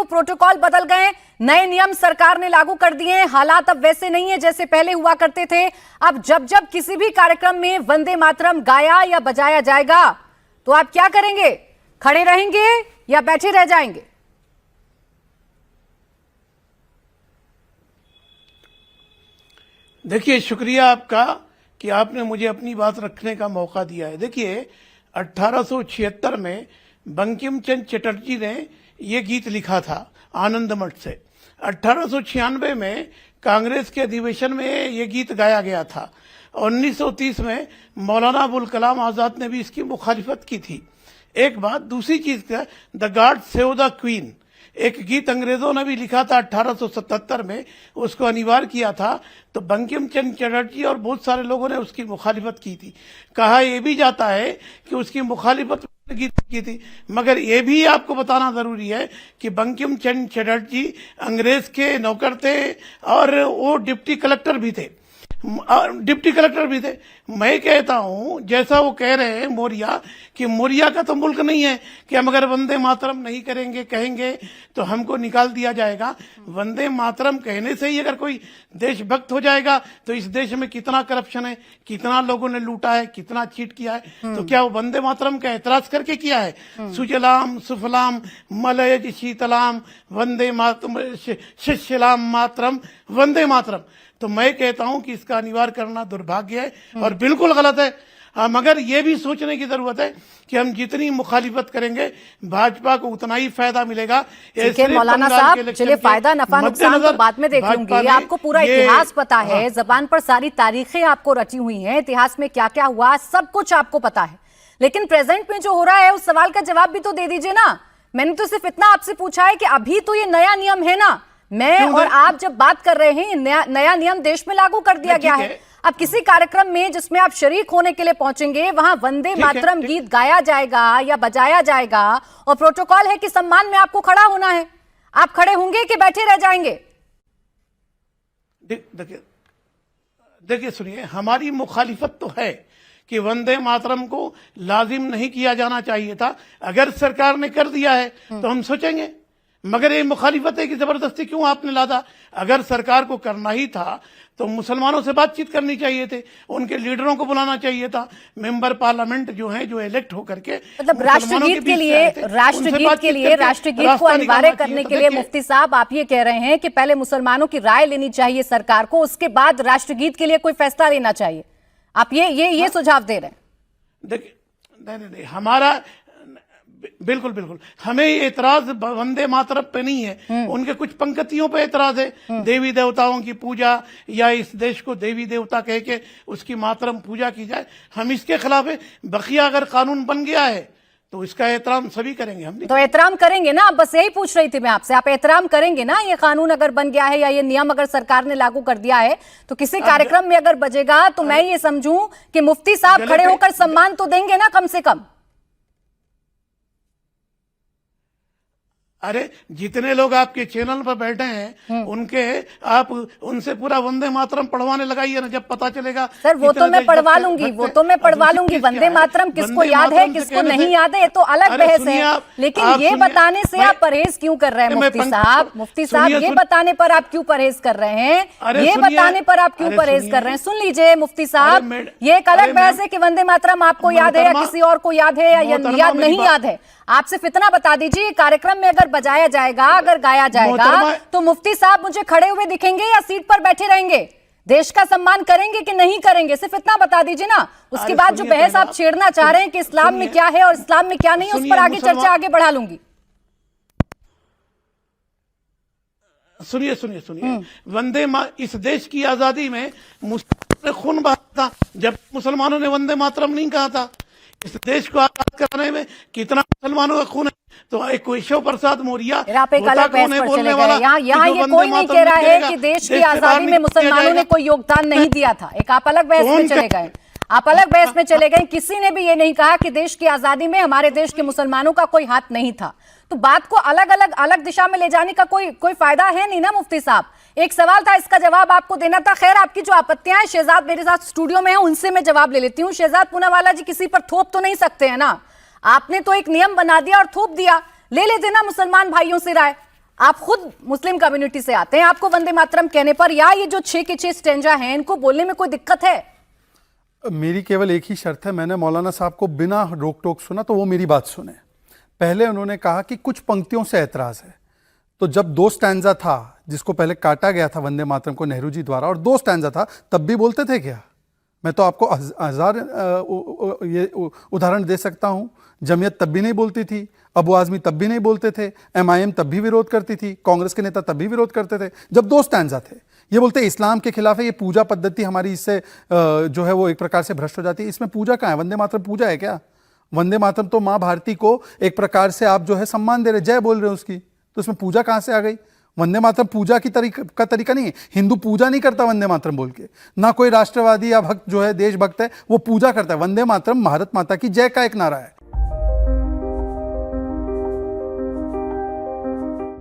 Protocol बदल गए, नए नियम सरकार ने लागू कर दिए हैं, हालात अब वैसे नहीं है जैसे पहले हुआ करते थे। अब जब जब किसी भी कार्यक्रम में वंदे मातरम गाया या बजाया जाएगा तो आप क्या करेंगे? खड़े रहेंगे या बैठे रह जाएंगे? देखिए, शुक्रिया आपका कि आपने मुझे अपनी बात रखने का मौका दिया है। देखिए, 1876 में बंकिम चंद्र चटर्जी ने ये गीत लिखा था आनंद मठ से। 1896 में कांग्रेस के अधिवेशन में ये गीत गाया गया था। 1930 में मौलाना अबुल कलाम आजाद ने भी इसकी मुखालिफत की थी। एक बात, दूसरी चीज क्या, the God save the queen, एक गीत अंग्रेजों ने भी लिखा था 1877 में, उसको अनिवार्य किया था। तो बंकिम चंद्र चटर्जी और बहुत सारे लोगों ने उसकी मुखालिफत की थी। कहा यह भी जाता है कि उसकी मुखालिफत गीत की थी, मगर यह भी आपको बताना जरूरी है कि बंकिम चंद्र चटर्जी अंग्रेज के नौकर थे और वो डिप्टी कलेक्टर भी थे। मैं कहता हूं, जैसा वो कह रहे हैं मौर्या, कि मौर्या का तो मुल्क नहीं है कि हम अगर वंदे मातरम नहीं करेंगे कहेंगे तो हमको निकाल दिया जाएगा। वंदे मातरम कहने से ही अगर कोई देशभक्त हो जाएगा तो इस देश में कितना करप्शन है, कितना लोगों ने लूटा है, कितना चीट किया है। तो क्या वो वंदे मातरम का एतराज करके किया है? सुजलाम सुफलाम मलयज शीतलाम वंदे मातरम शिष्यलाम मातरम वंदे मातरम। तो मैं कहता हूं कि इसका अनिवार्य करना दुर्भाग्य है और बिल्कुल गलत है। मगर ये भी सोचने की जरूरत है कि हम जितनी मुखालिफत करेंगे भाजपा को उतना ही फायदा मिलेगा। मौलाना साहब, चलिए फायदा नफा नुकसान तो बाद में देख लूंगी। आपको पूरा इतिहास पता है, जबान पर सारी तारीखें आपको रची हुई हैं, इतिहास में क्या क्या हुआ सब कुछ आपको पता है। लेकिन प्रेजेंट में जो हो रहा है उस सवाल का जवाब भी तो दे दीजिए ना। मैंने तो सिर्फ इतना आपसे पूछा है कि अभी तो ये नया नियम है ना, मैं और आप जब बात कर रहे हैं, नया नियम देश में लागू कर दिया गया है। अब किसी कार्यक्रम में जिसमें आप शरीक होने के लिए पहुंचेंगे, वहां वंदे मातरम गीत गाया जाएगा या बजाया जाएगा और प्रोटोकॉल है कि सम्मान में आपको खड़ा होना है। आप खड़े होंगे कि बैठे रह जाएंगे? देखिए सुनिए, हमारी मुखालिफत तो है कि वंदे मातरम को लाजिम नहीं किया जाना चाहिए था। अगर सरकार ने कर दिया है तो हम सोचेंगे, मगर ये मुखालिफत है कि जबरदस्ती क्यों आपने लादा? अगर सरकार को करना ही था तो मुसलमानों से बातचीत करनी चाहिए थे, उनके लीडरों को बुलाना चाहिए था, मेंबर पार्लियामेंट जो हैं, जो इलेक्ट होकर के, मतलब राष्ट्रगीत के लिए राष्ट्रगीत को अनिवार्य करने के लिए मुफ्ती साहब आप ये कह रहे हैं कि पहले मुसलमानों की राय लेनी चाहिए सरकार को, उसके बाद राष्ट्रगीत के लिए कोई फैसला लेना चाहिए। आप ये सुझाव दे रहे हैं? देखिए, नहीं, हमारा बिल्कुल हमें एतराज वंदे मातरम पे नहीं है, उनके कुछ पंक्तियों पे एतराज है। देवी देवताओं की पूजा या इस देश को देवी देवता कह के उसकी मातरम पूजा की जाए, हम इसके खिलाफ है। बकिया अगर कानून बन गया है तो इसका एहतराम सभी करेंगे। हम तो एहतराम करेंगे ना? बस यही पूछ रही थी मैं आपसे, आप एहतराम करेंगे ना? ये कानून अगर बन गया है या ये नियम अगर सरकार ने लागू कर दिया है तो किसी कार्यक्रम में अगर बजेगा तो मैं ये समझूं कि मुफ्ती साहब खड़े होकर सम्मान तो देंगे ना कम से कम? अरे, जितने लोग आपके चैनल पर बैठे हैं आप उनसे पूरा वंदे मातरम पढ़वाने लगाइए ना, जब पता चलेगा। सर वो तो मैं पढ़वा लूंगी, वंदे मातरम किसको याद है किसको नहीं याद है ये तो अलग बहस है। लेकिन ये बताने से आप परेज क्यों कर रहे हैं मुफ्ती साहब? ये बताने पर आप क्यों परहेज कर रहे हैं? ये बताने पर आप क्यों परहेज कर रहे हैं? सुन लीजिए मुफ्ती साहब, ये एक अलग बहस है कि वंदे मातरम आपको याद है या किसी और को याद है या याद नहीं याद है। आप सिर्फ इतना बता दीजिए, कार्यक्रम में अगर बजाया जाएगा, अगर गाया जाएगा तो मुफ्ती साहब मुझे खड़े हुए दिखेंगे या सीट पर बैठे रहेंगे? देश का सम्मान करेंगे कि नहीं करेंगे? सिर्फ इतना बता दीजिए ना। उसके बाद जो बहस आप छेड़ना चाह रहे हैं कि इस्लाम में क्या है और इस्लाम में क्या नहीं, उस पर आगे चर्चा आगे बढ़ा लूंगी। सुनिए, इस देश की आजादी में मुसलमानों ने खून बहाया था जब मुसलमानों ने वंदे मातरम नहीं कहा था। इस देश को आजाद कराने में कितना मुसलमानों का खून है। तो एक केशव प्रसाद मौर्या आप एक अलग बहस पर चले गए। यहाँ ये कोई नहीं कह रहा है कि देश की आजादी में मुसलमानों ने कोई योगदान नहीं दिया था। एक आप अलग बहस में चले गए, आप अलग बहस में चले गए। किसी ने भी ये नहीं कहा कि देश की आजादी में हमारे देश के मुसलमानों का कोई हाथ नहीं था। तो बात को अलग दिशा में ले जाने का कोई फायदा है नहीं ना मुफ्ती साहब। एक सवाल था, इसका जवाब आपको देना था। खैर, आपकी जो आपत्तियां हैं, शहजाद मेरे साथ स्टूडियो में है, उनसे मैं जवाब ले लेती हूँ। शहजाद पूनावाला जी, किसी पर थोप तो नहीं सकते हैं ना? आपने तो एक नियम बना दिया और थोप दिया, ले लेते ना मुसलमान भाइयों से राय। आप खुद मुस्लिम कम्युनिटी से आते हैं, आपको वंदे मातरम कहने पर या ये जो 6 के 6 स्टेंजा हैं इनको बोलने में कोई दिक्कत है? मेरी केवल एक ही शर्त है, मैंने मौलाना साहब को बिना रोक टोक सुना, तो वो मेरी बात सुने। पहले उन्होंने कहा कि कुछ पंक्तियों से ऐतराज है, तो जब 2 स्टैंजा था जिसको पहले काटा गया था वंदे मातरम को नेहरू जी द्वारा, और 2 स्टैंजा था, तब भी बोलते थे क्या? मैं तो आपको हजार ये उदाहरण दे सकता हूं। जमीयत तब भी नहीं बोलती थी, अबू आजमी तब भी नहीं बोलते थे, MIM तब भी विरोध करती थी, कांग्रेस के नेता तब भी विरोध करते थे जब 2 स्टैंजा थे। ये बोलते इस्लाम के खिलाफ है, ये पूजा पद्धति हमारी इससे जो है वो एक प्रकार से भ्रष्ट हो जाती है। इसमें पूजा कहाँ है? वंदे मातरम पूजा है क्या? वंदे मातरम तो माँ भारती को एक प्रकार से आप जो है सम्मान दे रहे, जय बोल रहे हो उसकी, तो इसमें पूजा कहाँ से आ गई? वंदे मातरम पूजा की का तरीका नहीं है। हिंदू पूजा नहीं करता वंदे मातरम बोल के, ना कोई राष्ट्रवादी या भक्त जो है देशभक्त है वो पूजा करता है। वंदे मातरम भारत माता की जय का एक नारा है।